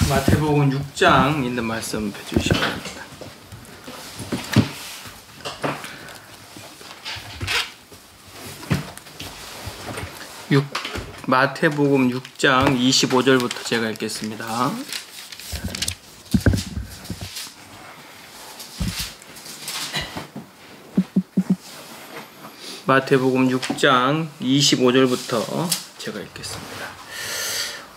마태복음 6장 있는 말씀 펴주시기 바랍니다. 마태복음 6장 25절부터 제가 읽겠습니다. 마태복음 6장 25절부터 제가 읽겠습니다.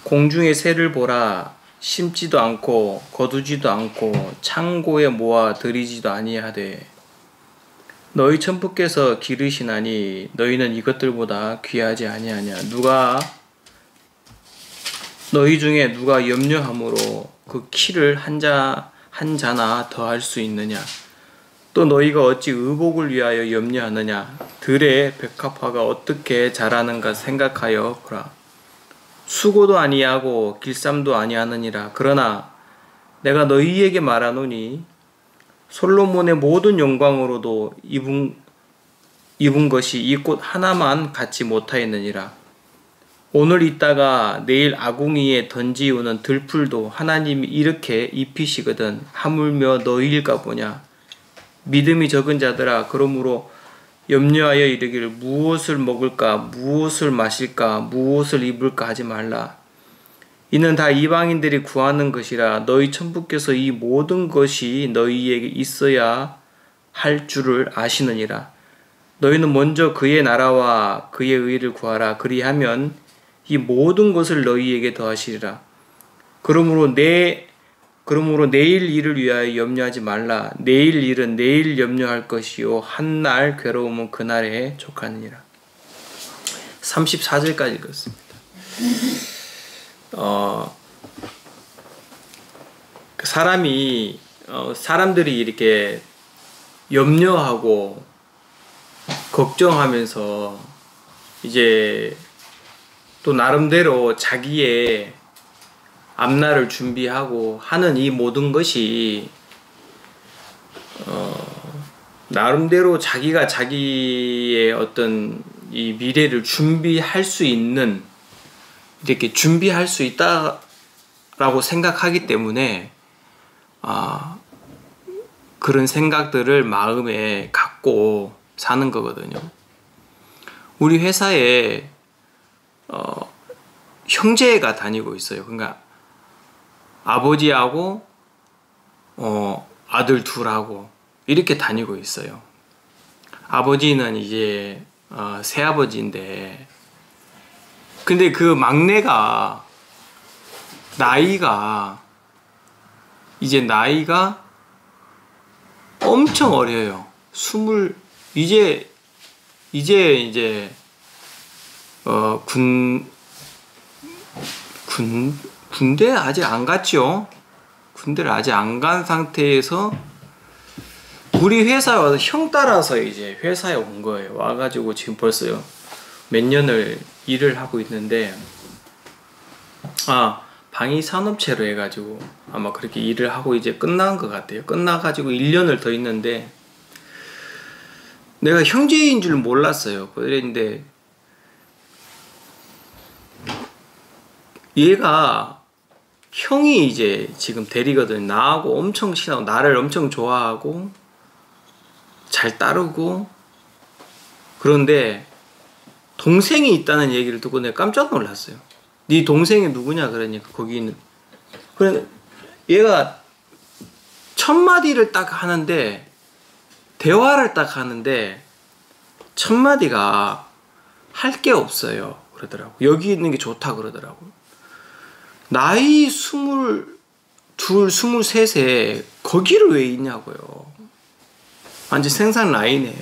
공중의 새를 보라. 심지도 않고 거두지도 않고 창고에 모아 들이지도 아니하되 너희 천부께서 기르시나니 너희는 이것들보다 귀하지 아니하냐. 너희 중에 누가 염려함으로 그 키를 한 자나 더할 수 있느냐. 또 너희가 어찌 의복을 위하여 염려하느냐. 들의 백합화가 어떻게 자라는가 생각하여 보라. 수고도 아니하고 길쌈도 아니하느니라. 그러나 내가 너희에게 말하노니 솔로몬의 모든 영광으로도 입은 것이 이 꽃 하나만 갖지 못하였느니라. 오늘 있다가 내일 아궁이에 던지우는 들풀도 하나님이 이렇게 입히시거든 하물며 너희일까 보냐. 믿음이 적은 자들아, 그러므로 염려하여 이르기를 무엇을 먹을까, 무엇을 마실까, 무엇을 입을까 하지 말라. 이는 다 이방인들이 구하는 것이라. 너희 천부께서 이 모든 것이 너희에게 있어야 할 줄을 아시느니라. 너희는 먼저 그의 나라와 그의 의를 구하라. 그리하면 이 모든 것을 너희에게 더하시리라. 그러므로 내일 일을 위하여 염려하지 말라. 내일 일은 내일 염려할 것이요 한 날 괴로움은 그날에 족하느니라. 34절까지 읽었습니다. 사람들이 이렇게 염려하고 걱정하면서 이제 또 나름대로 자기의 앞날을 준비하고 하는 이 모든 것이 나름대로 자기가 자기의 어떤 이 미래를 준비할 수 있는, 이렇게 준비할 수 있다라고 생각하기 때문에 그런 생각들을 마음에 갖고 사는 거거든요. 우리 회사에 형제가 다니고 있어요. 그러니까 아버지하고 아들 둘하고 이렇게 다니고 있어요. 아버지는 이제 새아버지인데, 근데 그 막내가 나이가 엄청 어려요. 이제 군대 아직 안 갔죠. 군대를 아직 안 간 상태에서 우리 회사에 와서 형 따라서 이제 회사에 온 거예요. 와가지고 지금 벌써 몇 년을 일을 하고 있는데, 방위산업체로 해가지고 아마 그렇게 일을 하고 이제 끝난 것 같아요. 끝나가지고 1년을 더 있는데, 내가 형제인 줄 몰랐어요. 그랬는데 얘가 형이 이제 지금 대리거든. 나하고 엄청 친하고 나를 엄청 좋아하고 잘 따르고, 그런데 동생이 있다는 얘기를 듣고 내가 깜짝 놀랐어요. 네 동생이 누구냐 그러니까 거기 있는, 그래 얘가 첫 마디를 딱 하는데, 대화를 딱 하는데 첫 마디가 할 게 없어요 그러더라고. 여기 있는 게 좋다 그러더라고. 나이 22, 23에 거기를 왜 있냐고요. 완전 생산 라인에.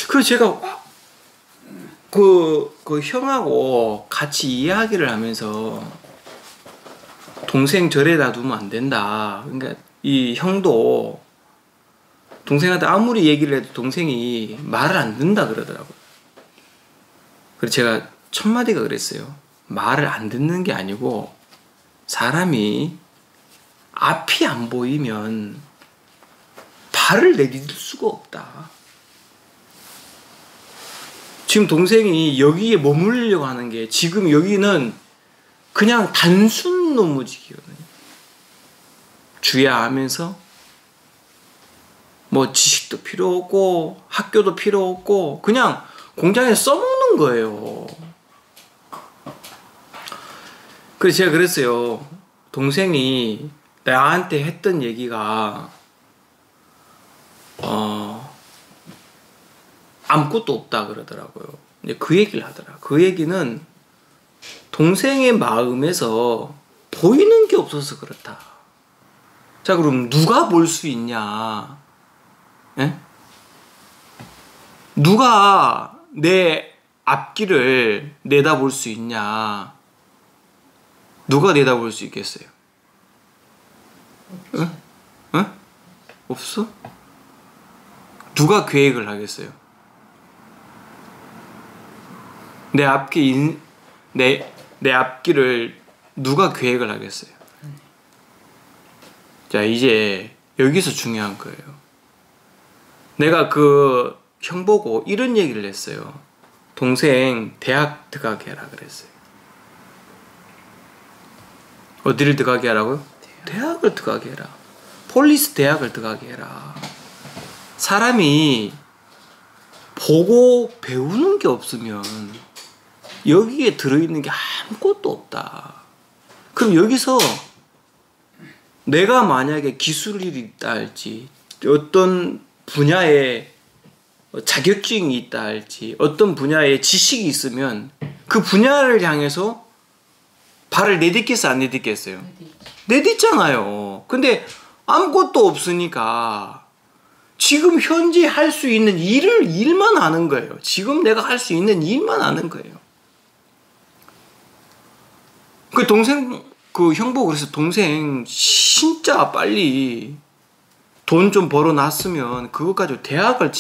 그래서 제가 그 형하고 같이 이야기를 하면서 동생 절에다 두면 안 된다. 그러니까 이 형도 동생한테 아무리 얘기를 해도 동생이 말을 안 듣는다 그러더라고요. 그래서 제가 첫 마디가 그랬어요. 말을 안 듣는 게 아니고 사람이 앞이 안 보이면 발을 내디딜 수가 없다. 지금 동생이 여기에 머물려고 하는 게 지금 여기는 그냥 단순 노무직이거든요. 주야하면서 뭐 지식도 필요 없고 학교도 필요 없고 그냥 공장에서 써먹는 거예요. 그래서 제가 그랬어요. 동생이 나한테 했던 얘기가 아무것도 없다 그러더라고요. 근데 그 얘기를 하더라. 그 얘기는 동생의 마음에서 보이는 게 없어서 그렇다. 자, 그럼 누가 볼 수 있냐? 예? 누가 내 앞길을 내다볼 수 있냐? 누가 내다볼 수 있겠어요? 응? 응? 없어? 누가 계획을 하겠어요? 내 앞길을 누가 계획을 하겠어요? 자, 이제 여기서 중요한 거예요. 내가 그 형 보고 이런 얘기를 했어요. 동생 대학 들어가게 하라 그랬어요. 어디를 들어가게 하라고요? 대학을 들어가게 해라. 폴리스 대학을 들어가게 해라. 사람이 보고 배우는 게 없으면 여기에 들어있는 게 아무것도 없다. 그럼 여기서 내가 만약에 기술이 있다 할지, 어떤 분야에 자격증이 있다 할지, 어떤 분야에 지식이 있으면 그 분야를 향해서 발을 내딛겠어, 안 내딛겠어요? 내딛잖아요. 근데 아무것도 없으니까 지금 현재 할 수 있는 일만 하는 거예요. 지금 내가 할 수 있는 일만 하는 거예요. 그 동생, 그 형 보고 그래서 동생 진짜 빨리 돈 좀 벌어놨으면 그것 가지고 대학을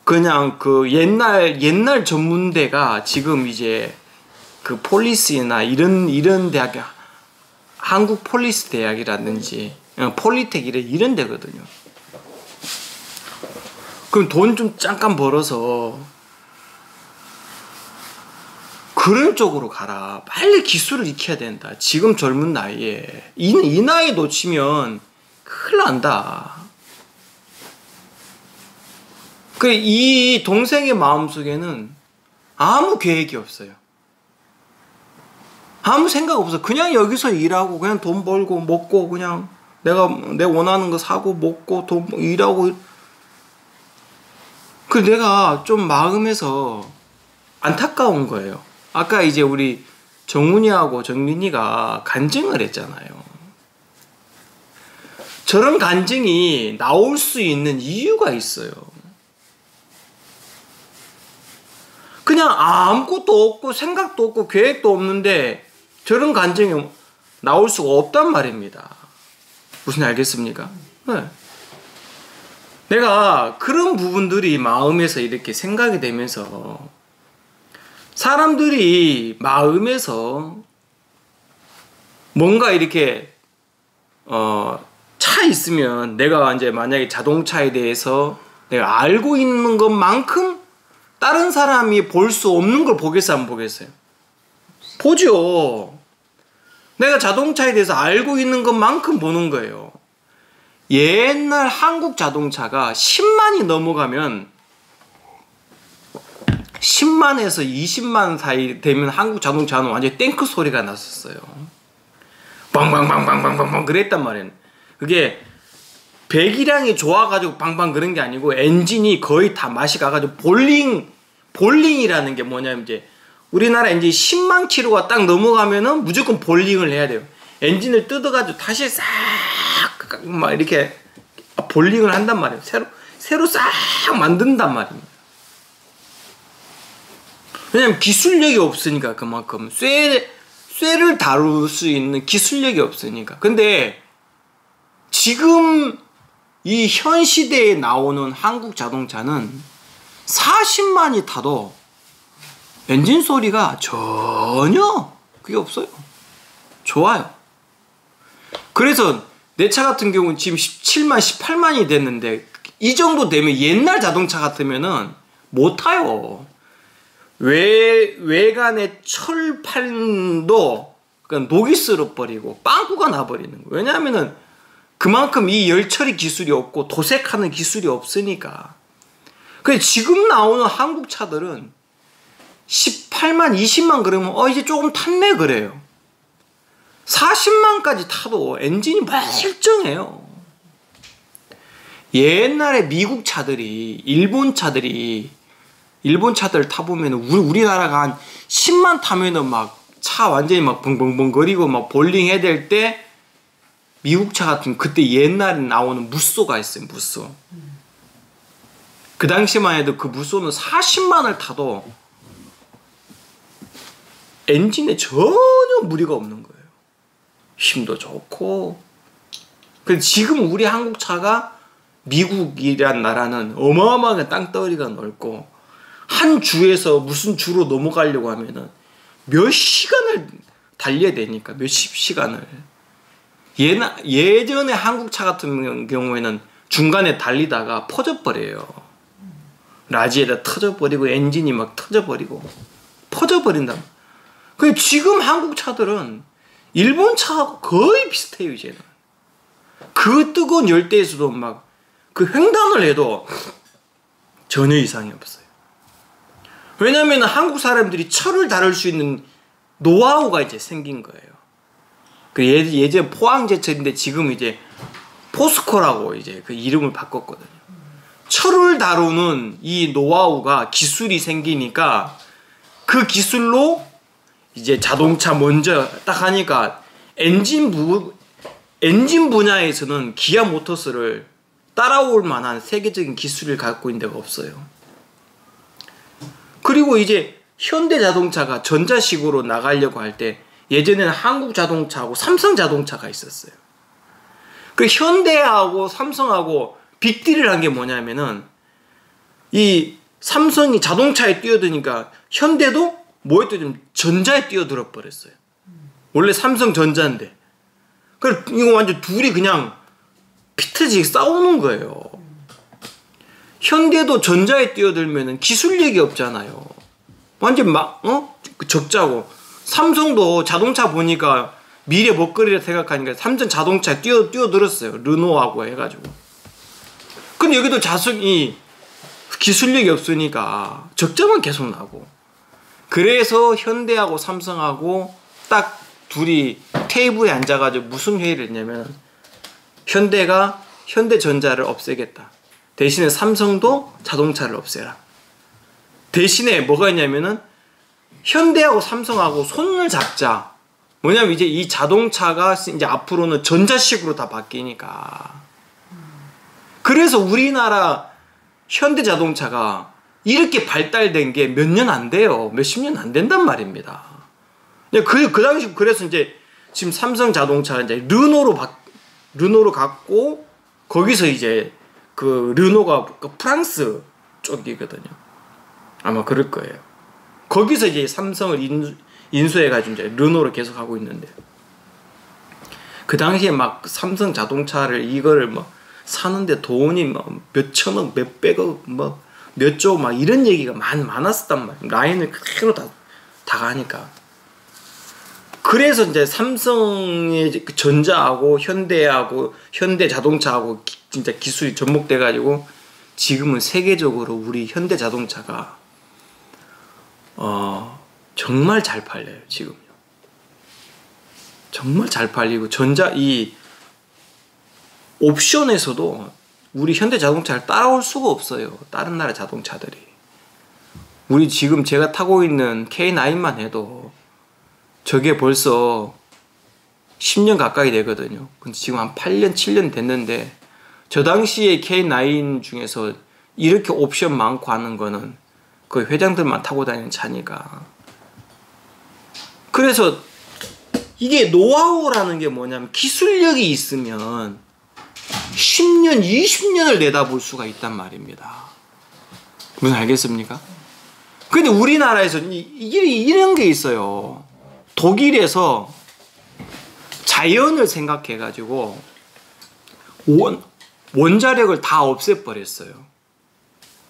그냥 그 옛날 전문대가 지금 이제 그 폴리스나 이런 대학, 한국 폴리스 대학이라든지 폴리텍 이런 데거든요. 그럼 돈 좀 잠깐 벌어서 그런 쪽으로 가라. 빨리 기술을 익혀야 된다. 지금 젊은 나이에 이 나이 놓치면 큰일 난다. 그래, 이 동생의 마음속에는 아무 계획이 없어요. 아무 생각 없어. 그냥 여기서 일하고 그냥 돈 벌고 먹고 그냥 내 원하는 거 사고 먹고 일하고. 그 내가 좀 마음에서 안타까운 거예요. 아까 이제 우리 정훈이하고 정민이가 간증을 했잖아요. 저런 간증이 나올 수 있는 이유가 있어요. 그냥 아무것도 없고 생각도 없고 계획도 없는데 저런 간증이 나올 수가 없단 말입니다. 무슨 알겠습니까? 네. 내가 그런 부분들이 마음에서 이렇게 생각이 되면서 사람들이 마음에서 뭔가 이렇게 차 있으면 내가 이제 만약에 자동차에 대해서 내가 알고 있는 것만큼 다른 사람이 볼 수 없는 걸 보겠어요, 안 보겠어요? 보죠. 내가 자동차에 대해서 알고 있는 것만큼 보는 거예요. 옛날 한국 자동차가 10만이 넘어가면 10만에서 20만 사이 되면 한국 자동차는 완전히 탱크 소리가 났었어요. 빵빵빵빵빵빵빵 그랬단 말이에요. 그게 배기량이 좋아가지고 빵빵 그런 게 아니고 엔진이 거의 다 맛이 가가지고 볼링이라는 게 뭐냐면 이제 우리나라 이제 10만 킬로가 딱 넘어가면은 무조건 볼링을 해야 돼요. 엔진을 뜯어가지고 다시 싹 막 이렇게 볼링을 한단 말이에요. 새로 싹 만든단 말입니다. 왜냐면 기술력이 없으니까 그만큼 쇠를 다룰 수 있는 기술력이 없으니까. 근데 지금 이 현 시대에 나오는 한국 자동차는 40만이 타도 엔진 소리가 전혀 그게 없어요. 좋아요. 그래서 내 차 같은 경우는 지금 17만, 18만이 됐는데 이 정도 되면 옛날 자동차 같으면은 못 타요. 외관의 철판도 녹이 쓸어버리고 빵꾸가 나버리는 거예요. 왜냐하면은 그만큼 이 열처리 기술이 없고 도색하는 기술이 없으니까. 근데 지금 나오는 한국 차들은 18만, 20만 그러면 이제 조금 탔네 그래요. 40만까지 타도 엔진이 멀쩡해요. 옛날에 미국 차들이, 일본 차들 타보면 우리나라가 한 10만 타면은 막 차 완전히 막 벙벙벙 거리고 막 볼링 해야 될 때 미국 차 같은 그때 옛날에 나오는 무쏘가 있어요. 무쏘. 그 당시만 해도 그 무쏘는 40만을 타도 엔진에 전혀 무리가 없는 거예요. 힘도 좋고. 근데 지금 우리 한국 차가 미국이란 나라는 어마어마하게 땅덩어리가 넓고 한 주에서 무슨 주로 넘어가려고 하면은 몇 시간을 달려야 되니까 몇십 시간을. 예전에 한국 차 같은 경우에는 중간에 달리다가 퍼져버려요. 라지에다 터져버리고 엔진이 막 터져버리고 퍼져버린다. 근데 지금 한국 차들은 일본 차하고 거의 비슷해요. 이제는 그 뜨거운 열대에서도 막 그 횡단을 해도 전혀 이상이 없어요. 왜냐하면 한국 사람들이 철을 다룰 수 있는 노하우가 이제 생긴 거예요. 그 예전 포항제철인데 지금 이제 포스코라고 이제 그 이름을 바꿨거든요. 철을 다루는 이 노하우가 기술이 생기니까 그 기술로 이제 자동차 먼저 딱 하니까 엔진 분야에서는 기아 모터스를 따라올 만한 세계적인 기술을 갖고 있는 데가 없어요. 그리고 이제 현대자동차가 전자식으로 나가려고 할 때 예전에는 한국자동차하고 삼성자동차가 있었어요. 그 현대하고 삼성하고 빅딜을 한 게 뭐냐면은 이 삼성이 자동차에 뛰어드니까 현대도 뭐에 뛰어들면 전자에 뛰어들어 버렸어요. 원래 삼성전자인데. 그래 이거 완전 둘이 그냥 피트지게 싸우는 거예요. 현대도 전자에 뛰어들면은 기술력이 없잖아요. 완전 막 적자고. 삼성도 자동차 보니까 미래 먹거리를 생각하니까 삼성 자동차에 뛰어들었어요. 르노하고 해가지고. 근데 여기도 자석이 기술력이 없으니까 적자만 계속 나고. 그래서 현대하고 삼성하고 딱 둘이 테이블에 앉아가지고 무슨 회의를 했냐면 현대가 현대전자를 없애겠다. 대신에 삼성도 자동차를 없애라. 대신에 뭐가 있냐면은 현대하고 삼성하고 손을 잡자. 뭐냐면 이제 이 자동차가 이제 앞으로는 전자식으로 다 바뀌니까. 그래서 우리나라 현대자동차가 이렇게 발달된 게 몇 년 안 돼요. 몇십 년 안 된단 말입니다. 그 당시 그래서 이제 지금 삼성자동차가 이제 르노로 갔고 거기서 이제 그 르노가 그 프랑스 쪽이거든요. 아마 그럴 거예요. 거기서 이제 삼성을 인수해가지고 이제 르노를 계속 하고 있는데 그 당시에 막 삼성 자동차를 이거를 뭐 사는데 돈이 뭐 몇천억, 몇백억, 뭐 몇 조 막 이런 얘기가 많았었단 말이에요. 라인을 그대로 다 가니까. 그래서 이제 삼성의 전자하고 현대하고 현대 자동차하고 진짜 기술이 접목돼 가지고 지금은 세계적으로 우리 현대 자동차가 정말 잘 팔려요. 지금요. 정말 잘 팔리고 이 옵션에서도 우리 현대 자동차를 따라올 수가 없어요. 다른 나라 자동차들이. 우리 지금 제가 타고 있는 K9만 해도 저게 벌써 10년 가까이 되거든요. 근데 지금 한 8년, 7년 됐는데 저 당시에 K9 중에서 이렇게 옵션 많고 하는 거는 거의 회장들만 타고 다니는 차니까. 그래서 이게 노하우라는 게 뭐냐면 기술력이 있으면 10년, 20년을 내다볼 수가 있단 말입니다. 무슨 알겠습니까? 근데 우리나라에서 이런 게 있어요. 독일에서 자연을 생각해가지고 원자력을 다 없애버렸어요.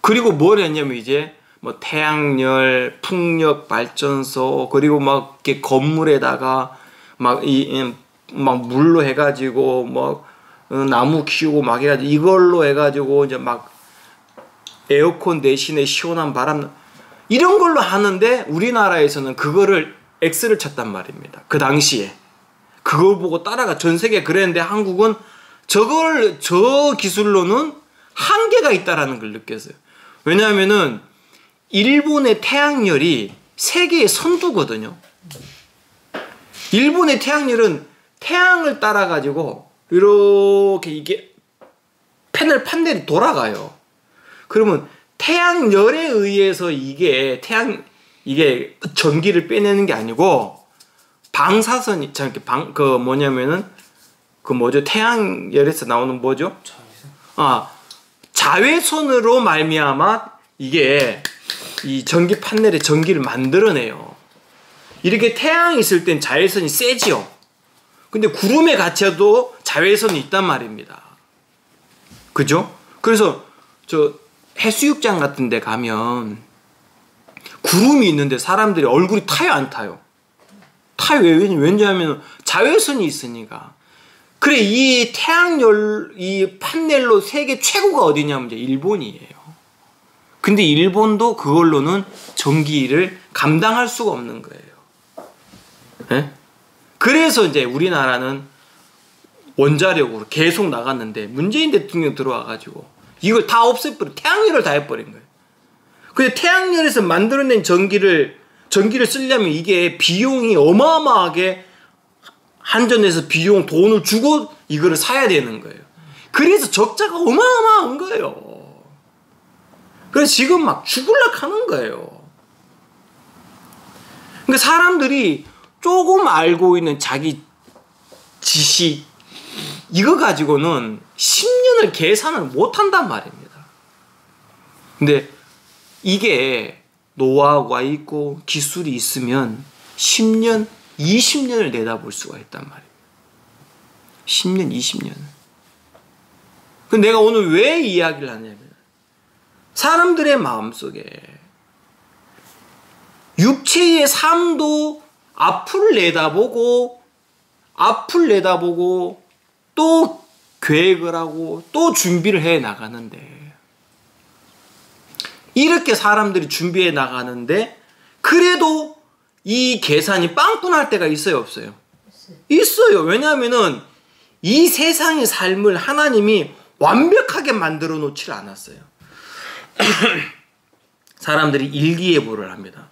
그리고 뭘 했냐면 이제 뭐 태양열, 풍력 발전소, 그리고 막 이렇게 건물에다가 막 물로 해가지고 뭐 나무 키우고 막 해가지고 이걸로 해가지고 이제 막 에어컨 대신에 시원한 바람 이런 걸로 하는데 우리나라에서는 그거를 X를 쳤단 말입니다. 그 당시에 그걸 보고 따라가 전 세계 그랬는데 한국은 저 기술로는 한계가 있다라는 걸 느꼈어요. 왜냐하면은 일본의 태양열이 세계의 선두거든요. 일본의 태양열은 태양을 따라 가지고 이렇게 이게 판넬이 돌아가요. 그러면 태양열에 의해서 이게 전기를 빼내는 게 아니고 방사선이 태양열에서 나오는 뭐죠? 자외선으로 말미암아 이게 이 전기 판넬에 전기를 만들어내요. 이렇게 태양이 있을 땐 자외선이 세지요. 근데 구름에 갇혀도 자외선이 있단 말입니다. 그죠? 그래서 저 해수욕장 같은 데 가면 구름이 있는데 사람들이 얼굴이 타요, 안 타요? 타요. 왜냐하면 자외선이 있으니까. 그래, 이 태양열, 이 판넬로 세계 최고가 어디냐면 이제 일본이에요. 근데 일본도 그걸로는 전기를 감당할 수가 없는 거예요. 네? 그래서 이제 우리나라는 원자력으로 계속 나갔는데 문재인 대통령 들어와가지고 이걸 다 없애버려. 태양열을 다 해버린 거예요. 근데 태양열에서 만들어낸 전기를 쓰려면 이게 비용이 어마어마하게 한전에서 돈을 주고 이거를 사야 되는 거예요. 그래서 적자가 어마어마한 거예요. 그래서 지금 막 죽을락 하는 거예요. 그러니까 사람들이 조금 알고 있는 자기 지식 이거 가지고는 10년을 계산을 못 한단 말입니다. 근데 이게 노하우가 있고 기술이 있으면 10년, 20년을 내다볼 수가 있단 말이에요. 10년, 20년. 근데 내가 오늘 왜 이야기를 하냐면 사람들의 마음속에 육체의 삶도 앞을 내다보고 또 계획을 하고 또 준비를 해 나가는데 이렇게 사람들이 준비해 나가는데 그래도 이 계산이 빵꾸날 때가 있어요, 없어요? 있어요. 왜냐하면은 이 세상의 삶을 하나님이 완벽하게 만들어 놓질 않았어요. 사람들이 일기예보를 합니다.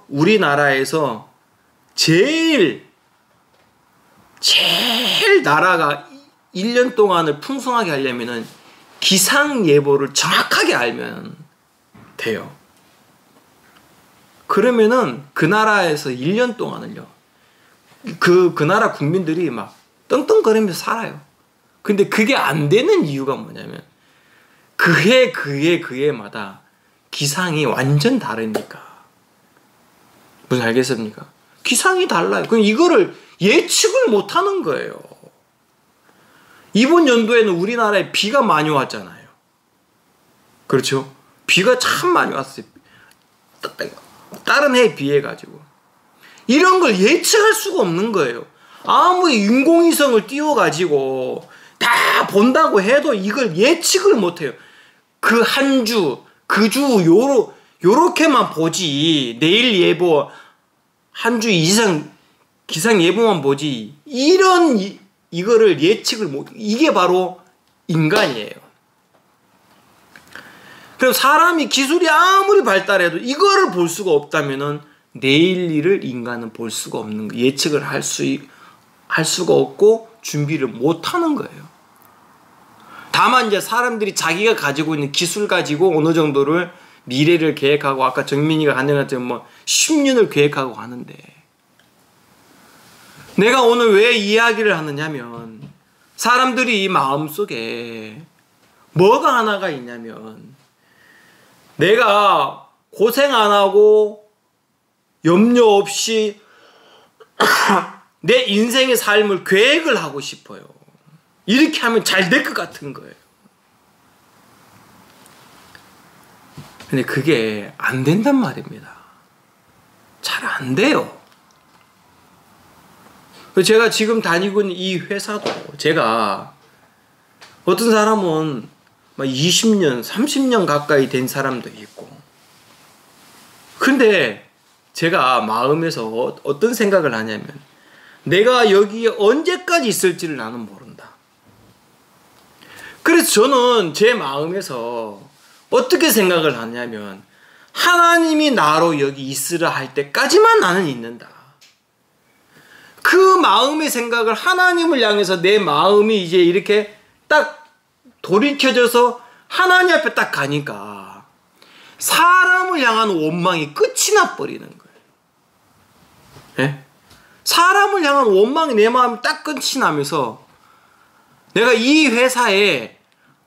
우리나라에서 제일 나라가 1년 동안을 풍성하게 하려면은 기상예보를 정확하게 알면 돼요. 그러면은 그 나라에서 1년 동안을요. 그 나라 국민들이 막 떵떵거리면서 살아요. 근데 그게 안 되는 이유가 뭐냐면 그 해마다 기상이 완전 다르니까. 무슨 알겠습니까? 기상이 달라요. 그럼 이거를 예측을 못 하는 거예요. 이번 연도에는 우리나라에 비가 많이 왔잖아요. 그렇죠? 비가 참 많이 왔어요. 다른 해에 비해 가지고. 이런 걸 예측할 수가 없는 거예요. 아무리 인공위성을 띄워가지고 다 본다고 해도 이걸 예측을 못해요. 그 한 주, 그 주 요렇게만 보지. 내일 예보 한 주 이상 기상 예보만 보지. 이거를 예측을 못. 이게 바로 인간이에요. 그럼 사람이 기술이 아무리 발달해도 이거를 볼 수가 없다면은 내일 일을 인간은 볼 수가 없는 거예요. 예측을 할 수가 없고 준비를 못 하는 거예요. 다만 이제 사람들이 자기가 가지고 있는 기술 가지고 어느 정도를 미래를 계획하고 아까 정민이가 한 것처럼 뭐 10년을 계획하고 하는데 내가 오늘 왜 이야기를 하느냐면 사람들이 이 마음속에 뭐가 하나가 있냐면 내가 고생 안 하고 염려 없이 내 인생의 삶을 계획을 하고 싶어요. 이렇게 하면 잘 될 것 같은 거예요. 근데 그게 안 된단 말입니다. 잘 안 돼요. 제가 지금 다니고 있는 이 회사도 제가 어떤 사람은 20년, 30년 가까이 된 사람도 있고, 근데 제가 마음에서 어떤 생각을 하냐면 내가 여기에 언제까지 있을지를 나는 모른다. 그래서 저는 제 마음에서 어떻게 생각을 하냐면 하나님이 나로 여기 있으라 할 때까지만 나는 있는다. 그 마음의 생각을 하나님을 향해서 내 마음이 이제 이렇게 딱 돌이켜져서 하나님 앞에 딱 가니까 사람을 향한 원망이 끝이 나버리는 거예요. 예? 사람을 향한 원망이 내 마음이 딱 끝이 나면서 내가 이 회사에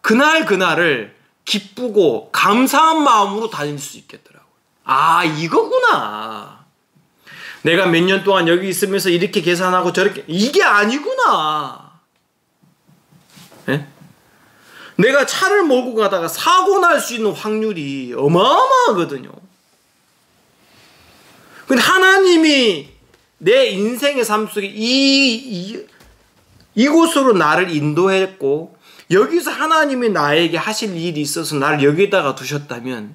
그날을 기쁘고 감사한 마음으로 다닐 수 있겠더라고요. 아, 이거구나. 내가 몇 년 동안 여기 있으면서 이렇게 계산하고 저렇게, 이게 아니구나. 예? 내가 차를 몰고 가다가 사고 날 수 있는 확률이 어마어마하거든요. 근데 하나님이 내 인생의 삶 속에 이곳으로 나를 인도했고, 여기서 하나님이 나에게 하실 일이 있어서 나를 여기다가 두셨다면,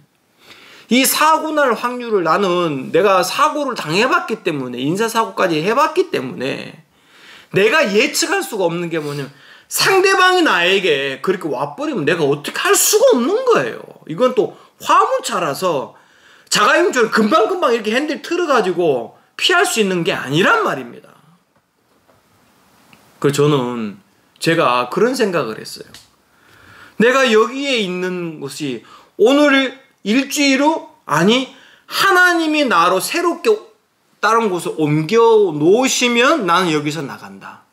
이 사고 날 확률을 나는 내가 사고를 당해봤기 때문에, 인사사고까지 해봤기 때문에 내가 예측할 수가 없는 게 뭐냐면 상대방이 나에게 그렇게 와버리면 내가 어떻게 할 수가 없는 거예요. 이건 또 화물차라서 자가용처럼 금방금방 이렇게 핸들 틀어가지고 피할 수 있는 게 아니란 말입니다. 그래서 저는 제가 그런 생각을 했어요. 내가 여기에 있는 것이 오늘 일주일 후, 아니 하나님이 나로 새롭게 다른 곳에 옮겨 놓으시면 나는 여기서 나간다.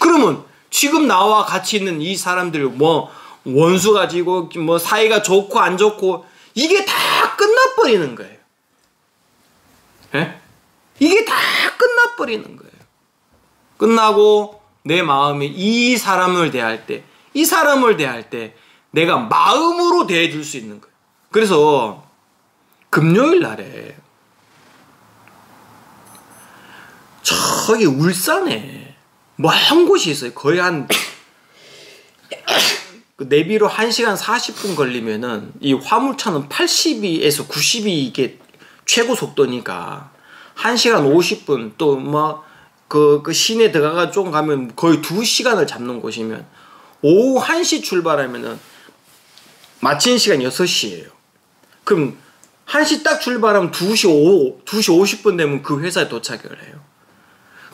그러면 지금 나와 같이 있는 이 사람들 뭐 원수 가지고 뭐 사이가 좋고 안 좋고 이게 다 끝나버리는 거예요. 예? 이게 다 끝나버리는 거예요. 끝나고 내 마음이 이 사람을 대할 때, 이 사람을 대할 때 내가 마음으로 대해줄 수 있는 거예요. 그래서 금요일 날에 저기 울산에 먼 곳이 있어요. 거의 한 내비로 1시간 40분 걸리면은 이 화물차는 80에서 90이 이게 최고 속도니까 1시간 50분 또 뭐 그 시내 들어가가 좀 가면 거의 2시간을 잡는 곳이면 오후 1시 출발하면은 마치는 시간 6시예요. 그럼 1시 딱 출발하면 2시 50분 되면 그 회사에 도착을 해요.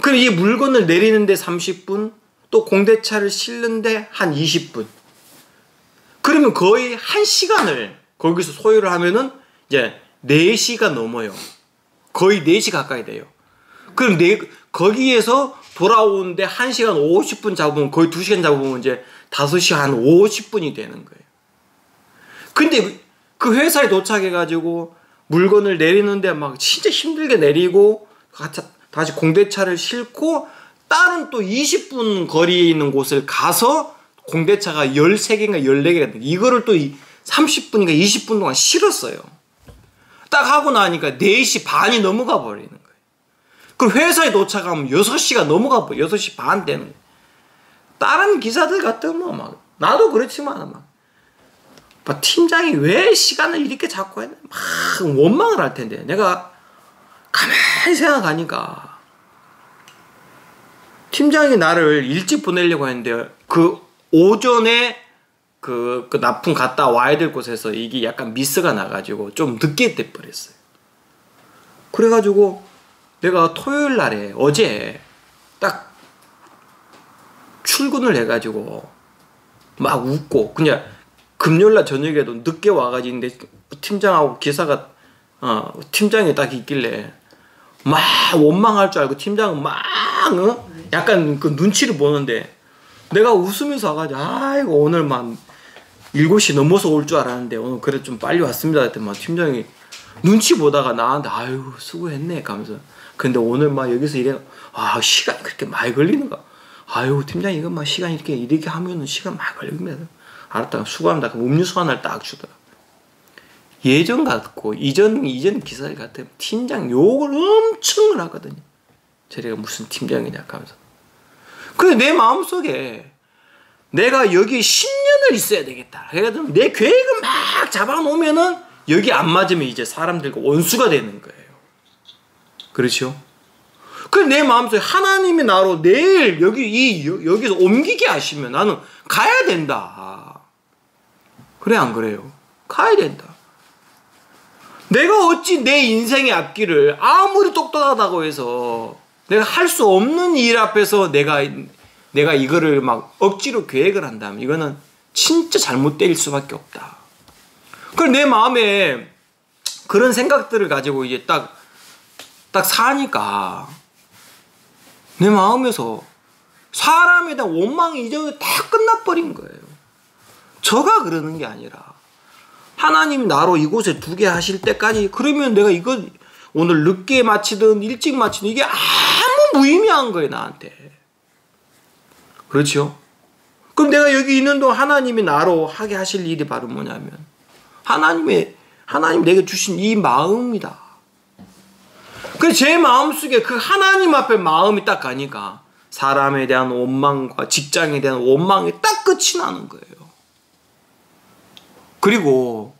그럼 이 물건을 내리는데 30분, 또 공대차를 실는데 한 20분. 그러면 거의 1시간을 거기서 소요를 하면은 이제 4시가 넘어요. 거의 4시 가까이 돼요. 그럼 거기에서 돌아오는데 1시간 50분 잡으면 거의 2시간 잡으면 이제 5시 한 50분이 되는 거예요. 근데 그 회사에 도착해가지고 물건을 내리는데 막 진짜 힘들게 내리고 다시 공대차를 싣고 다른 또 20분 거리에 있는 곳을 가서 공대차가 13개인가 14개가 돼. 이거를 또 30분인가 20분 동안 실었어요. 딱 하고 나니까 4시 반이 넘어가 버리는 거예요. 그럼 회사에 도착하면 6시가 넘어가 버려. 6시 반 되는 거예요. 다른 기사들 같으면 막 나도 그렇지만 막 팀장이 왜 시간을 이렇게 잡고 했나 막 원망을 할 텐데 내가 가만히 생각하니까 팀장이 나를 일찍 보내려고 했는데 그 오전에 그 납품 갔다 와야 될 곳에서 이게 약간 미스가 나가지고 좀 늦게 돼버렸어요. 그래가지고 내가 토요일 날에 어제 딱 출근을 해가지고 막 웃고 그냥 금요일날 저녁에도 늦게 와가지고 팀장하고 기사가 팀장이 딱 있길래 막 원망할 줄 알고 팀장은 막 약간 그 눈치를 보는데 내가 웃으면서 와가지고 아이고 오늘만 7시 넘어서 올 줄 알았는데 오늘 그래 좀 빨리 왔습니다 했더니 팀장이 눈치 보다가 나한테 아유 수고했네 하면서 근데 오늘 막 여기서 이래 시간이 그렇게 많이 걸리는가 아유 팀장 이거 막 시간 이렇게 하면은 시간 많이 걸립니다. 알았다 수고합니다. 그럼 음료수 하나를 딱 주더라. 예전 같고 이전 기사들 같으면 팀장 욕을 엄청 하거든요. 저래가 무슨 팀장이냐 하면서. 근데 내 마음속에 내가 여기 10년을 있어야 되겠다. 그래가지고 내 계획을 막 잡아놓으면은 여기 안 맞으면 이제 사람들과 원수가 되는 거예요. 그렇죠? 그래서 내 마음속에 하나님이 나로 내일 여기서 옮기게 하시면 나는 가야 된다. 그래 안 그래요? 가야 된다. 내가 어찌 내 인생의 앞길을 아무리 똑똑하다고 해서 내가 할 수 없는 일 앞에서 내가 이거를 막 억지로 계획을 한다면 이거는 진짜 잘못될 수밖에 없다. 그래서 내 마음에 그런 생각들을 가지고 이제 딱 사니까 내 마음에서 사람에 대한 원망이 이제 다 끝나버린 거예요. 저가 그러는 게 아니라 하나님이 나로 이곳에 두게 하실 때까지 그러면 내가 이거 오늘 늦게 마치든 일찍 마치든 이게 아무 무의미한 거예요 나한테. 그렇죠? 그럼 내가 여기 있는 동안 하나님이 나로 하게 하실 일이 바로 뭐냐면 하나님 내게 주신 이 마음이다. 그래서 제 마음속에 그 하나님 앞에 마음이 딱 가니까 사람에 대한 원망과 직장에 대한 원망이 딱 끝이 나는 거예요. 그리고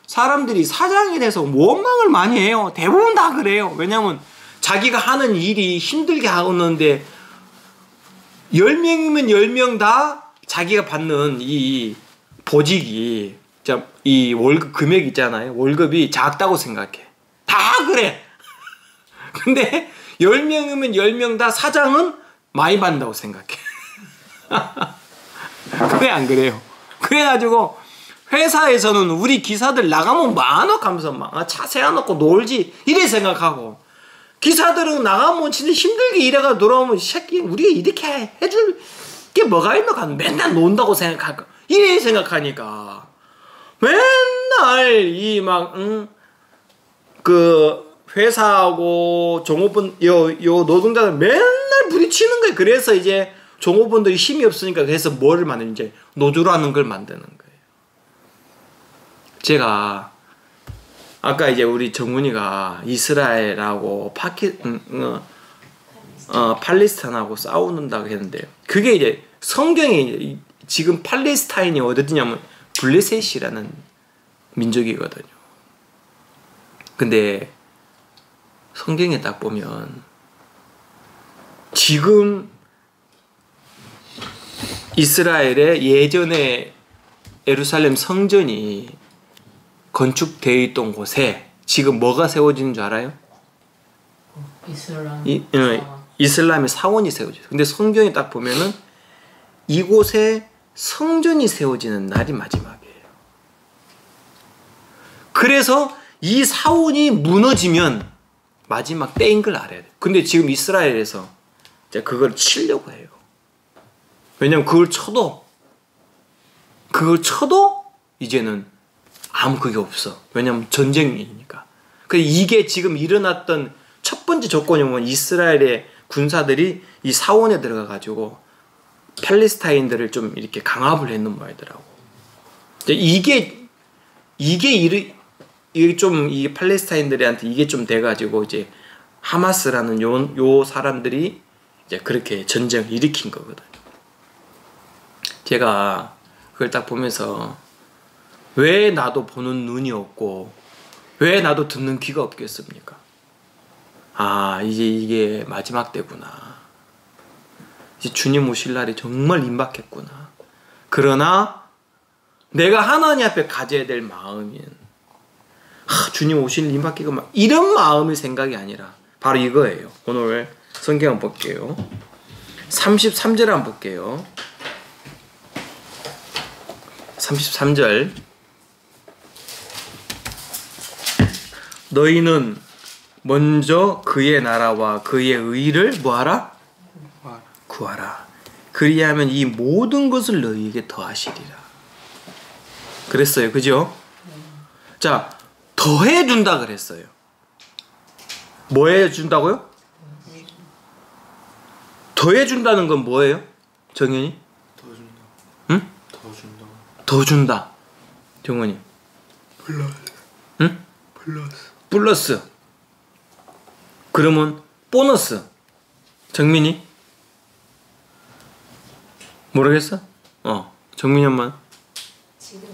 사람들이 사장에 대해서 원망을 많이 해요. 대부분 다 그래요. 왜냐하면 자기가 하는 일이 힘들게 하는데 10명이면 10명 다 자기가 받는 이 보직이 이 월급 금액 있잖아요. 월급이 작다고 생각해. 다 그래. 근데 10명이면 10명 다 사장은 많이 받는다고 생각해. 그래 안 그래요? 그래가지고 회사에서는 우리 기사들 나가면 많어 하면서 막 차 세워놓고 놀지 이래 생각하고 기사들은 나가면 진짜 힘들게 일해가 돌아오면 새끼 우리가 이렇게 해줄 게 뭐가 있노? 맨날 논다고 생각하고 이래 생각하니까 맨날 이 막 그 회사하고 종업원 요 노동자들 맨날 부딪히는 거예요. 그래서 이제 종업원들이 힘이 없으니까 그래서 뭐를 만드는 이제 노조라는 걸 만드는 거예요. 제가 아까 이제 우리 정훈이가 이스라엘하고 팔레스타인하고 싸우는다고 했는데 그게 이제 성경에 지금 팔레스타인이 어디냐면 블레셋이라는 민족이거든요. 근데 성경에 딱 보면 지금 이스라엘의 예전에 예루살렘 성전이 건축되어 있던 곳에 지금 뭐가 세워지는 줄 알아요? 이슬람의 사원이 세워져요. 근데 성경에 딱 보면은 이곳에 성전이 세워지는 날이 마지막이에요. 그래서 이 사원이 무너지면 마지막 때인 걸 알아야 돼요. 근데 지금 이스라엘에서 이제 그걸 치려고 해요. 왜냐면 그걸 쳐도 이제는 아무 그게 없어. 왜냐면 전쟁이니까. 이게 지금 일어났던 첫 번째 조건이 뭐냐면 이스라엘의 군사들이 이 사원에 들어가가지고 팔레스타인들을 좀 이렇게 강압을 했는 모양이더라고. 이게 좀 이 팔레스타인들한테 이게 좀 돼가지고 이제 하마스라는 요 사람들이 이제 그렇게 전쟁을 일으킨 거거든요. 제가 그걸 딱 보면서 왜 나도 보는 눈이 없고 왜 나도 듣는 귀가 없겠습니까? 아, 이제 이게 마지막 때구나. 이제 주님 오실 날이 정말 임박했구나. 그러나 내가 하나님 앞에 가져야 될 마음인 주님 오실 일 임박했고 막 이런 마음의 생각이 아니라 바로 이거예요. 오늘 성경 한번 볼게요. 33절 한번 볼게요. 33절 너희는 먼저 그의 나라와 그의 의를 뭐하라? 구하라. 그리하면 이 모든 것을 너희에게 더하시리라. 그랬어요. 그죠? 자, 더해준다 그랬어요. 뭐 해준다고요? 더해준다는 건 뭐예요? 정현이? 더 준다. 응? 더 준다. 더 준다. 정원이. 몰라. 응? 플러스. 그러면 보너스. 정민이? 모르겠어? 정민이 엄마. 지금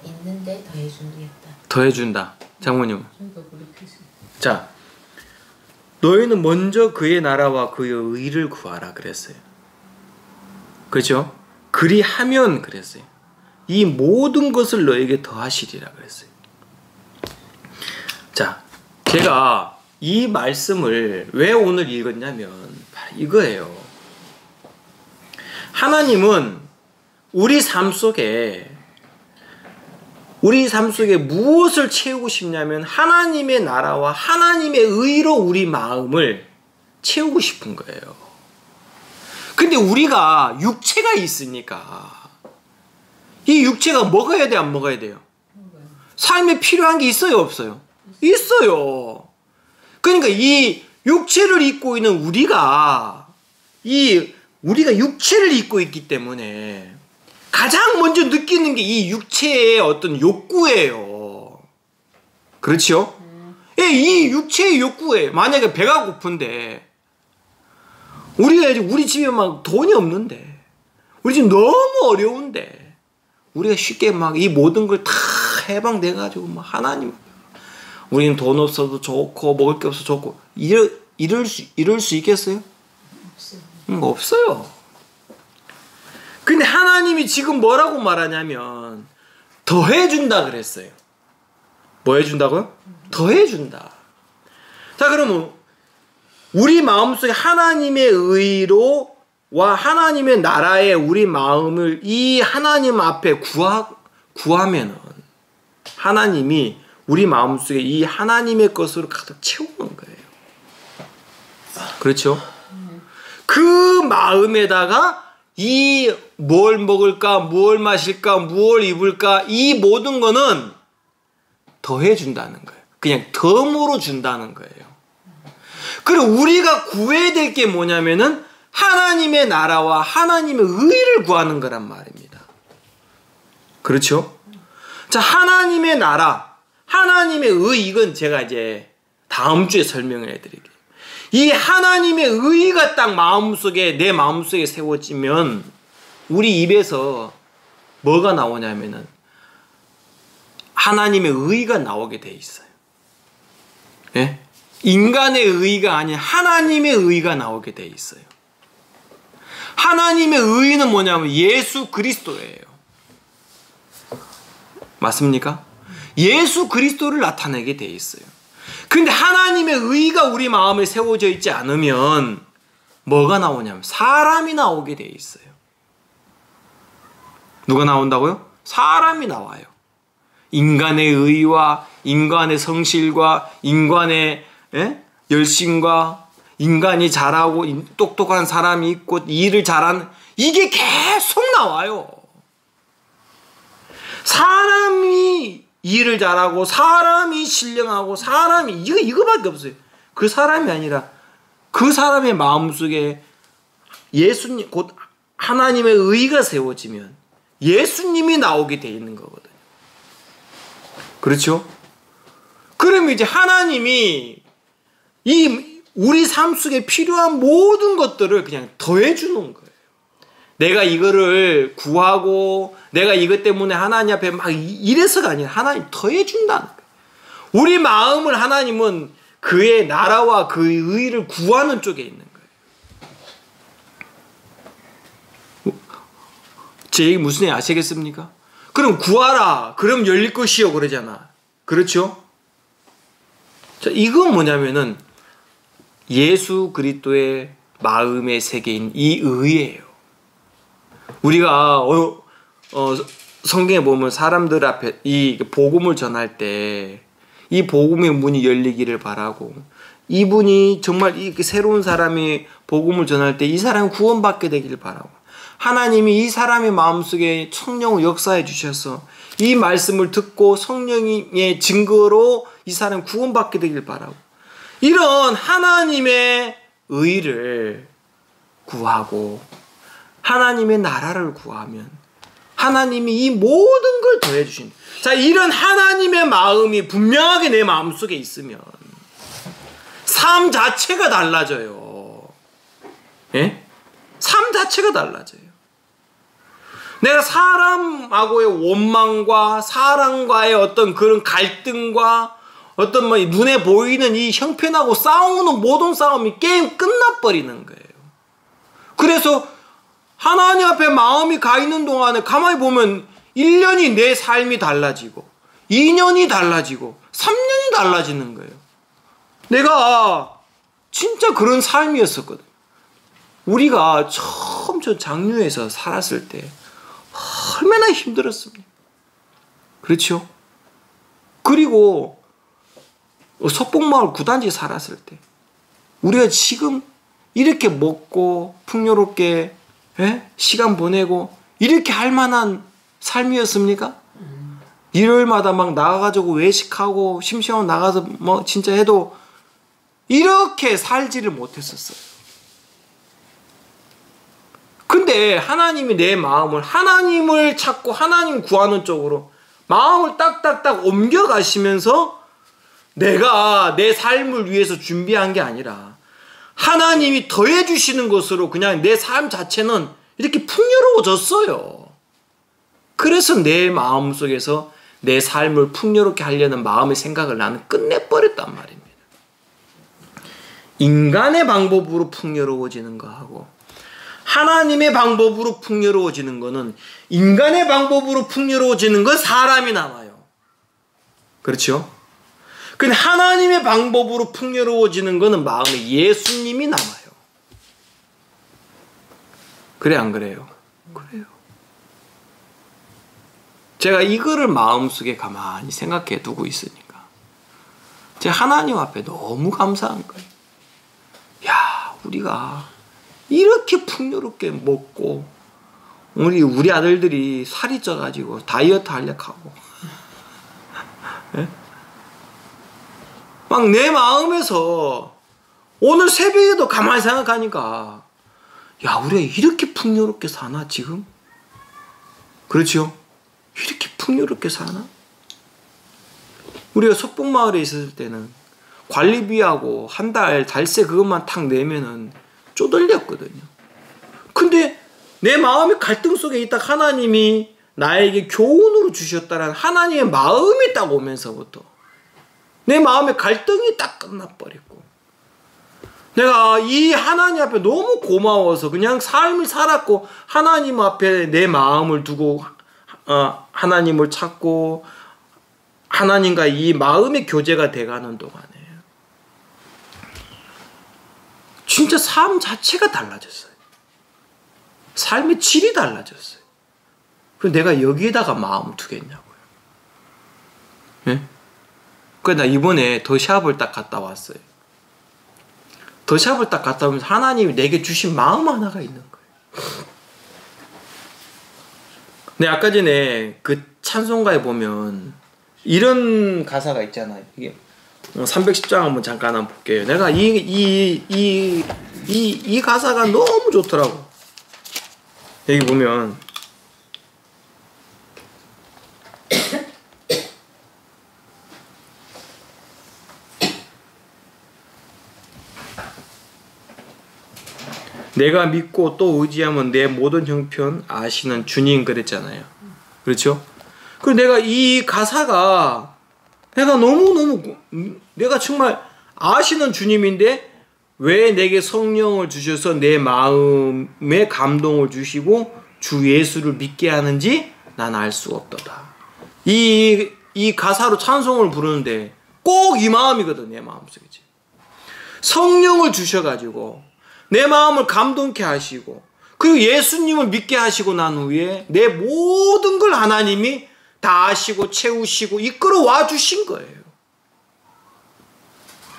있는데 더해준다. 더해준다. 장모님은? 자, 너희는 먼저 그의 나라와 그의 의를 구하라 그랬어요. 그렇죠? 그리하면 그랬어요. 이 모든 것을 너에게 더하시리라 그랬어요. 자, 제가 이 말씀을 왜 오늘 읽었냐면 바로 이거예요. 하나님은 우리 삶 속에 무엇을 채우고 싶냐면 하나님의 나라와 하나님의 의로 우리 마음을 채우고 싶은 거예요. 근데 우리가 육체가 있으니까 이 육체가 먹어야 돼, 안 먹어야 돼요? 삶에 필요한 게 있어요, 없어요? 있어요. 그러니까 이 육체를 입고 있는 우리가 육체를 입고 있기 때문에 가장 먼저 느끼는 게 이 육체의 어떤 욕구예요. 그렇죠? 예, 이 육체의 욕구예요. 만약에 배가 고픈데 우리 집에 막 돈이 없는데 우리 집 너무 어려운데 우리가 쉽게 막 이 모든 걸 다 해방돼가지고 막 하나님 우리는 돈 없어도 좋고 먹을 게 없어도 좋고 이럴 수 있겠어요? 없어요. 근데 하나님이 지금 뭐라고 말하냐면 더해준다 그랬어요. 뭐 해준다고요? 더해준다. 자, 그러면 우리 마음속에 하나님의 의로와 하나님의 나라에 우리 마음을 이 하나님 앞에 구하면은 하나님이 우리 마음속에 이 하나님의 것으로 가득 채우는 거예요. 그렇죠? 그 마음에다가 이 뭘 먹을까, 뭘 마실까, 뭘 입을까 이 모든 거는 더해준다는 거예요. 그냥 덤으로 준다는 거예요. 그리고 우리가 구해야 될 게 뭐냐면은 하나님의 나라와 하나님의 의를 구하는 거란 말입니다. 그렇죠? 자, 하나님의 나라, 하나님의 의, 이건 제가 이제 다음 주에 설명을 해드릴게요. 이 하나님의 의가 딱 내 마음속에 세워지면 우리 입에서 뭐가 나오냐면은 하나님의 의가 나오게 돼 있어요. 예? 인간의 의가 아닌 하나님의 의가 나오게 돼 있어요. 하나님의 의는 뭐냐면 예수 그리스도예요. 맞습니까? 예수 그리스도를 나타내게 돼 있어요. 근데 하나님의 의가 우리 마음에 세워져 있지 않으면 뭐가 나오냐면 사람이 나오게 돼 있어요. 누가 나온다고요? 사람이 나와요. 인간의 의와 인간의 성실과 인간의 열심과 인간이 잘하고 똑똑한 사람이 있고 일을 잘하는 이게 계속 나와요. 사람이 일을 잘하고 사람이 신령하고 사람이 이거밖에 없어요. 그 사람이 아니라 그 사람의 마음속에 예수님 곧 하나님의 의가 세워지면 예수님이 나오게 돼 있는 거거든요. 그렇죠? 그러면 이제 하나님이 우리 삶 속에 필요한 모든 것들을 그냥 더해주는 거예요. 내가 이거를 구하고 내가 이것 때문에 하나님 앞에 막 이래서가 아니라 하나님 더해준다는 거예요. 우리 마음을 하나님은 그의 나라와 그의 의를 구하는 쪽에 있는 거예요. 제 얘기 무슨 얘기 아시겠습니까? 그럼 구하라. 그럼 열릴 것이요 그러잖아. 그렇죠? 자, 이건 뭐냐면은 예수 그리스도의 마음의 세계인 이 의예요. 우리가 성경에 보면 사람들 앞에 이 복음을 전할 때 이 복음의 문이 열리기를 바라고 이분이 정말 이 새로운 사람이 복음을 전할 때 이 사람이 구원받게 되기를 바라고 하나님이 이 사람의 마음속에 성령을 역사해 주셔서 이 말씀을 듣고 성령의 증거로 이 사람이 구원받게 되기를 바라고 이런 하나님의 의를 구하고 하나님의 나라를 구하면 하나님이 이 모든 걸 더해 주신. 자, 이런 하나님의 마음이 분명하게 내 마음속에 있으면 삶 자체가 달라져요. 예? 삶 자체가 달라져요. 내가 사람하고의 원망과 사람과의 어떤 그런 갈등과 어떤 뭐 눈에 보이는 이 형편하고 싸우는 모든 싸움이 게임 끝나버리는 거예요. 그래서 하나님 앞에 마음이 가 있는 동안에 가만히 보면 1년이 내 삶이 달라지고 2년이 달라지고 3년이 달라지는 거예요. 내가 진짜 그런 삶이었었거든. 우리가 처음 저 장류에서 살았을 때 얼마나 힘들었습니까? 그렇죠? 그리고 석봉마을 구단지 살았을 때 우리가 지금 이렇게 먹고 풍요롭게 시간 보내고 이렇게 할 만한 삶이었습니까? 일요일마다 막 나가가지고 외식하고 심심하면 나가서 뭐 진짜 해도 이렇게 살지를 못했었어요. 근데 하나님이 내 마음을 하나님을 찾고 하나님 구하는 쪽으로 마음을 딱딱딱 옮겨가시면서 내가 내 삶을 위해서 준비한 게 아니라 하나님이 더해주시는 것으로 그냥 내 삶 자체는 이렇게 풍요로워졌어요. 그래서 내 마음속에서 내 삶을 풍요롭게 하려는 마음의 생각을 나는 끝내버렸단 말입니다. 인간의 방법으로 풍요로워지는 거하고 하나님의 방법으로 풍요로워지는 거는 인간의 방법으로 풍요로워지는 건 사람이 남아요. 그렇죠? 근데 하나님의 방법으로 풍요로워지는 거는 마음에 예수님이 남아요. 그래 안 그래요? 그래요. 제가 이거를 마음속에 가만히 생각해 두고 있으니까 제가 하나님 앞에 너무 감사한 거예요. 야, 우리가 이렇게 풍요롭게 먹고 우리 아들들이 살이 쪄가지고 다이어트 하려고 하고 막 내 마음에서 오늘 새벽에도 가만히 생각하니까 야, 우리가 이렇게 풍요롭게 사나 지금? 그렇죠? 이렇게 풍요롭게 사나? 우리가 석봉마을에 있었을 때는 관리비하고 한 달 달세 그것만 탁 내면은 쪼들렸거든요. 근데 내 마음의 갈등 속에 있다 하나님이 나에게 교훈으로 주셨다는 하나님의 마음이 딱 오면서부터 내 마음의 갈등이 딱 끝나버렸고 내가 이 하나님 앞에 너무 고마워서 그냥 삶을 살았고 하나님 앞에 내 마음을 두고 하나님을 찾고 하나님과 이 마음의 교제가 돼가는 동안에 진짜 삶 자체가 달라졌어요. 삶의 질이 달라졌어요. 그래서 내가 여기에다가 마음을 두겠냐고요. 예? 그래서 나 이번에 더샵을 딱 갔다 왔어요. 더샵을 딱 갔다 오면서 하나님이 내게 주신 마음 하나가 있는 거예요. 네, 아까 전에 그 찬송가에 보면 이런 가사가 있잖아요. 이게 310장 한번 잠깐 한번 볼게요. 내가 이 가사가 너무 좋더라고. 여기 보면 내가 믿고 또 의지하면 내 모든 형편 아시는 주님 그랬잖아요. 그렇죠? 그리고 내가 이 가사가 내가 너무너무 내가 정말 아시는 주님인데 왜 내게 성령을 주셔서 내 마음에 감동을 주시고 주 예수를 믿게 하는지 난 알 수 없도다. 이 가사로 찬송을 부르는데 꼭 이 마음이거든. 내 마음속에. 성령을 주셔가지고 내 마음을 감동케 하시고 그리고 예수님을 믿게 하시고 난 후에 내 모든 걸 하나님이 다 아시고 채우시고 이끌어와 주신 거예요.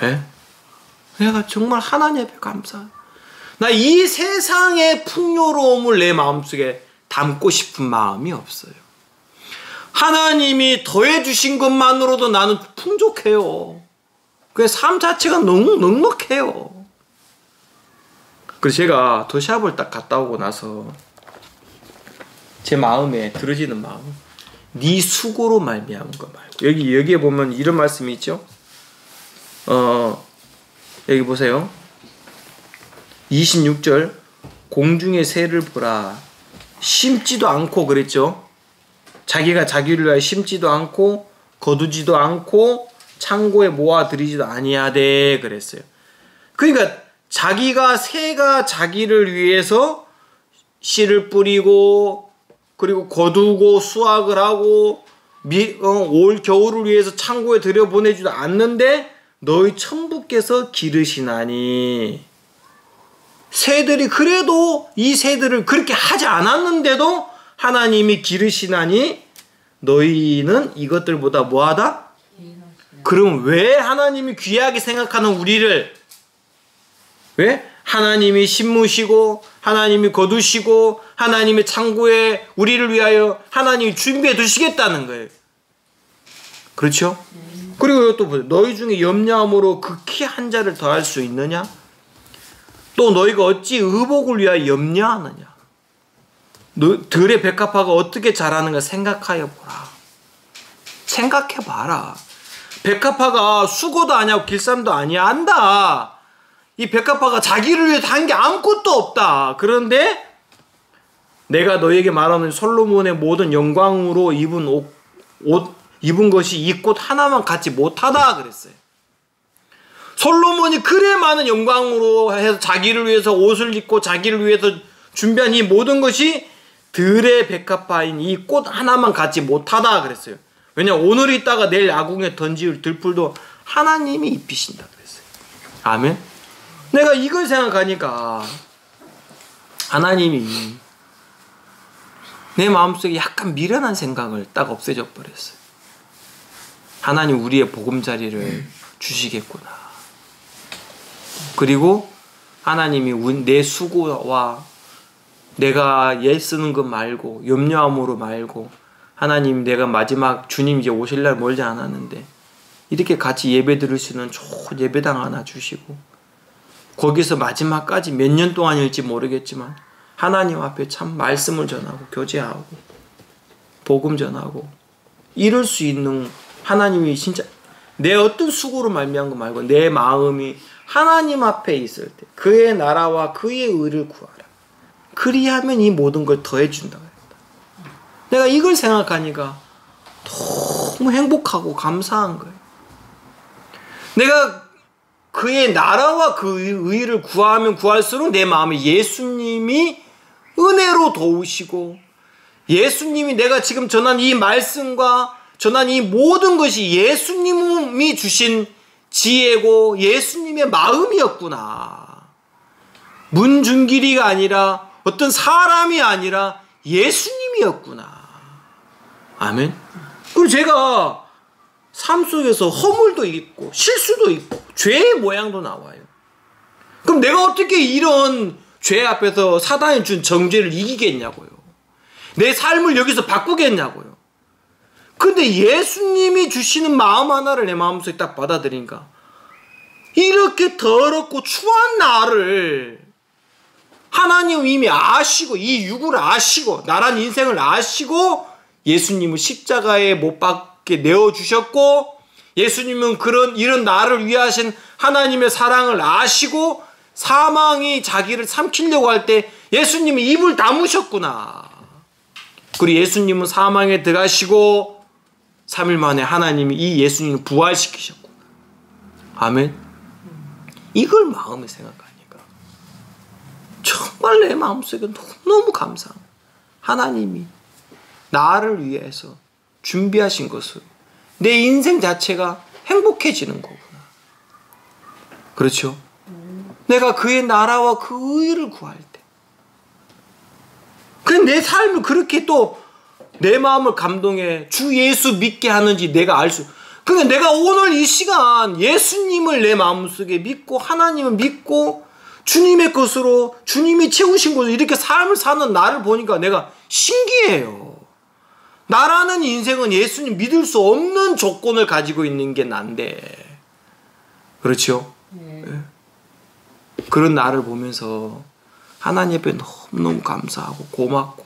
네? 내가 정말 하나님 앞에 감사해요. 나 이 세상의 풍요로움을 내 마음속에 담고 싶은 마음이 없어요. 하나님이 더해 주신 것만으로도 나는 풍족해요. 그 삶 자체가 너무 넉넉해요. 그래서 제가 더샵을 딱 갔다 오고 나서 제 마음에 들어지는 마음. 네 수고로 말미암은 것 말고. 여기에 보면 이런 말씀이 있죠. 여기 보세요. 26절 공중의 새를 보라. 심지도 않고 그랬죠. 자기가 자기를 위하여 심지도 않고 거두지도 않고 창고에 모아들이지도 아니하되 그랬어요. 그러니까 새가 자기를 위해서 씨를 뿌리고 그리고 거두고 수확을 하고 올 겨울을 위해서 창고에 들여보내지도 않는데 너희 천부께서 기르시나니. 새들이 그래도 이 새들을 그렇게 하지 않았는데도 하나님이 기르시나니 너희는 이것들보다 뭐하다? 그럼 왜 하나님이 귀하게 생각하는 우리를 왜? 하나님이 심으시고 하나님이 거두시고 하나님의 창고에 우리를 위하여 하나님이 준비해 두시겠다는 거예요. 그렇죠? 그리고 또 보세요. 너희 중에 염려함으로 그 키 한 자를 더할 수 있느냐? 또 너희가 어찌 의복을 위하여 염려하느냐? 들의 백합화가 어떻게 자라는가 생각하여 보라. 생각해 봐라. 백합화가 수고도 아니하고 길쌈도 아니야 한다. 이 백합화가 자기를 위해 한 게 아무것도 없다. 그런데 내가 너에게 말하는 솔로몬의 모든 영광으로 입은 것이 이 꽃 하나만 갖지 못하다 그랬어요. 솔로몬이 그래 많은 영광으로 해서 자기를 위해서 옷을 입고 자기를 위해서 준비한 이 모든 것이 들의 백합화인 이 꽃 하나만 갖지 못하다 그랬어요. 왜냐 오늘 있다가 내일 아궁에 던질 들풀도 하나님이 입히신다 그랬어요. 아멘. 내가 이걸 생각하니까 하나님이 내 마음속에 약간 미련한 생각을 딱 없애져 버렸어요. 하나님 우리의 보금자리를 주시겠구나. 그리고 하나님이 내 수고와 내가 애쓰는 것 말고 염려함으로 말고 하나님 내가 마지막 주님 이제 오실 날 멀지 않았는데 이렇게 같이 예배 드릴 수 있는 좋은 예배당 하나 주시고 거기서 마지막까지 몇 년 동안일지 모르겠지만 하나님 앞에 참 말씀을 전하고 교제하고 복음 전하고 이럴 수 있는 하나님이 진짜 내 어떤 수고로 말미암은 거 말고 내 마음이 하나님 앞에 있을 때 그의 나라와 그의 의를 구하라. 그리하면 이 모든 걸 더해준다고 했다. 내가 이걸 생각하니까 너무 행복하고 감사한 거예요. 내가 그의 나라와 그의 의를 구하면 구할수록 내 마음에 예수님이 은혜로 도우시고 예수님이 내가 지금 전한 이 말씀과 전한 이 모든 것이 예수님이 주신 지혜고 예수님의 마음이었구나. 문중길이가 아니라 어떤 사람이 아니라 예수님이었구나. 아멘. 그리고 제가 삶 속에서 허물도 있고 실수도 있고 죄의 모양도 나와요. 그럼 내가 어떻게 이런 죄 앞에서 사단이 준 정죄를 이기겠냐고요. 내 삶을 여기서 바꾸겠냐고요. 근데 예수님이 주시는 마음 하나를 내 마음속에 딱 받아들이니까 이렇게 더럽고 추한 나를 하나님 이미 아시고 이 육을 아시고 나란 인생을 아시고 예수님을 십자가에 못 박게 내어주셨고 예수님은 이런 나를 위하신 하나님의 사랑을 아시고 사망이 자기를 삼키려고 할 때 예수님이 입을 다무셨구나. 그리고 예수님은 사망에 들어가시고 3일 만에 하나님이 이 예수님을 부활시키셨구나. 아멘. 이걸 마음에 생각하니까 정말 내 마음속에 너무 감사한 하나님이 나를 위해서 준비하신 것을 내 인생 자체가 행복해지는 거구나. 그렇죠? 내가 그의 나라와 그 의를 구할 때 그냥 내 삶을 그렇게 또 내 마음을 감동해 주 예수 믿게 하는지 내가 알 수. 그러니까 내가 오늘 이 시간 예수님을 내 마음속에 믿고 하나님을 믿고 주님의 것으로 주님이 채우신 것으로 이렇게 삶을 사는 나를 보니까 내가 신기해요. 나라는 인생은 예수님 믿을 수 없는 조건을 가지고 있는 게 난데 그렇죠? 그런 나를 보면서 하나님 앞에 너무너무 감사하고 고맙고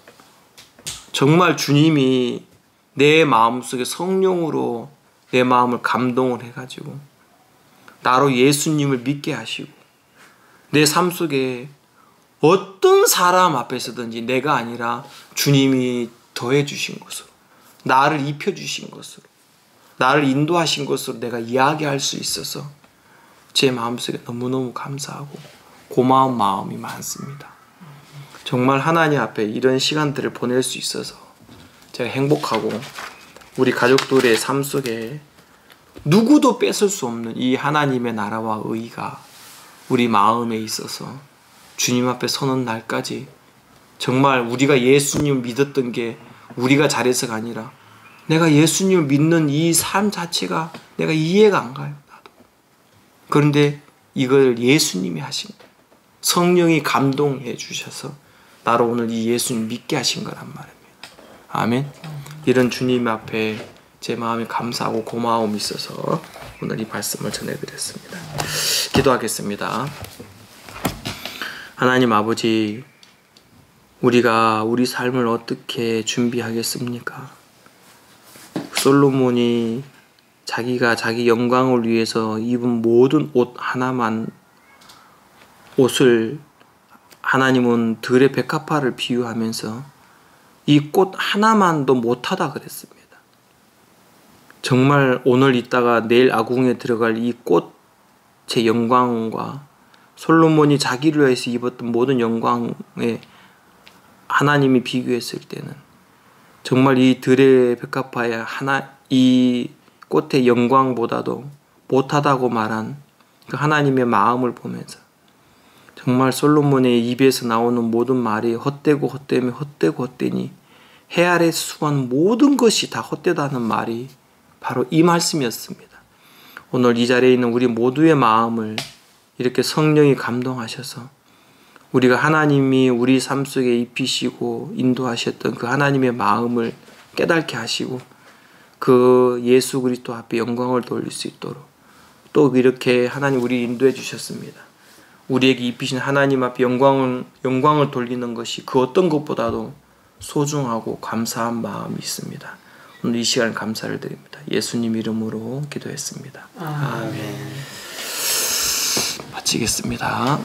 정말 주님이 내 마음속에 성령으로 내 마음을 감동을 해가지고 나로 예수님을 믿게 하시고 내 삶 속에 어떤 사람 앞에서든지 내가 아니라 주님이 더해 주신 것으로 나를 입혀 주신 것으로 나를 인도하신 것으로 내가 이야기할 수 있어서 제 마음속에 너무너무 감사하고 고마운 마음이 많습니다. 정말 하나님 앞에 이런 시간들을 보낼 수 있어서 제가 행복하고 우리 가족들의 삶 속에 누구도 뺏을 수 없는 이 하나님의 나라와 의가 우리 마음에 있어서 주님 앞에 서는 날까지 정말 우리가 예수님을 믿었던 게 우리가 잘해서가 아니라 내가 예수님을 믿는 이 삶 자체가 내가 이해가 안 가요. 나도. 그런데 이걸 예수님이 하신 거예요. 성령이 감동해 주셔서 나로 오늘 이 예수님 믿게 하신 거란 말입니다. 아멘. 이런 주님 앞에 제 마음이 감사하고 고마움이 있어서 오늘 이 말씀을 전해드렸습니다. 기도하겠습니다. 하나님 아버지, 우리가 우리 삶을 어떻게 준비하겠습니까? 솔로몬이 자기가 자기 영광을 위해서 입은 모든 옷 하나만 옷을 하나님은 들의 백합화를 비유하면서 이 꽃 하나만도 못하다 그랬습니다. 정말 오늘 있다가 내일 아궁에 들어갈 이 꽃의 영광과 솔로몬이 자기를 위해서 입었던 모든 영광에 하나님이 비교했을 때는 정말 이 들의 백합화의 이 꽃의 영광보다도 못하다고 말한 그 하나님의 마음을 보면서 정말 솔로몬의 입에서 나오는 모든 말이 헛되고 헛되며 헛되고 헛되니 해 아래에서 수고한 모든 것이 다 헛되다는 말이 바로 이 말씀이었습니다. 오늘 이 자리에 있는 우리 모두의 마음을 이렇게 성령이 감동하셔서 우리가 하나님이 우리 삶 속에 입히시고 인도하셨던 그 하나님의 마음을 깨닫게 하시고 그 예수 그리스도 앞에 영광을 돌릴 수 있도록 또 이렇게 하나님 우리 인도해 주셨습니다. 우리에게 입히신 하나님 앞에 영광을 돌리는 것이 그 어떤 것보다도 소중하고 감사한 마음이 있습니다. 오늘 이 시간 감사를 드립니다. 예수님 이름으로 기도했습니다. 아멘. 마치겠습니다.